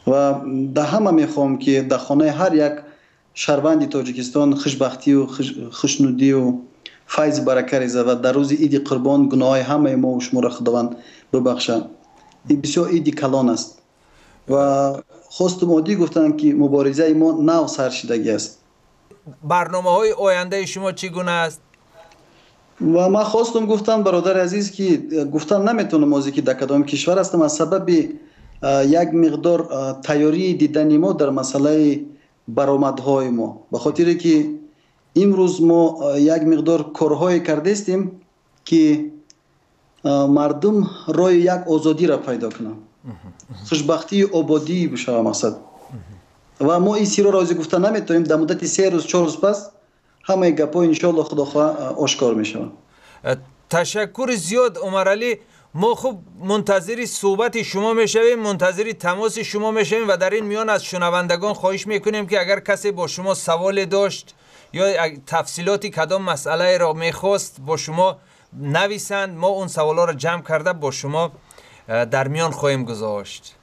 و در همه میخوام که در خانه هر یک شهروند تاجیکستان خوشبختی و خوشنودی و فیض برکه ریزه و در روز عید قربان گناه همه ما و شما را خداوند ببخشه. این بسیار عید کلان است و خواستم عادی گفتن که مبارزه ما نو سر شدگی است. برنامه های آینده شما چگونه است؟ و من خواستم گفتن برادر عزیز که گفتن نمیتونم از که در کدام کشور هستم از سبب یک مقدار تیاری دیدن ما در مسئله برآمدهای ما، به خاطر که امروز ما یک مقدار کارهای کرده استیم که مردم رای یک آزادی را پیدا کنند، خوشبختی آبادی بشه مقصد. و ما این سیرا رازی گفتن نمیتونیم. در مدت 3 روز 4 روز پس همه گپا ان شاء الله خداخواه آشکار میشه. تشکر زیاد عمر علی. ما خوب منتظر صحبت شما میشویم، منتظر تماس شما میشویم و در این میان از شنوندگان خواهش میکنیم که اگر کسی با شما سوال داشت یا تفصیلاتی کدام مسئله را میخواست با شما نویسند، ما اون سوالا را جمع کرده با شما در میان خواهیم گذاشت.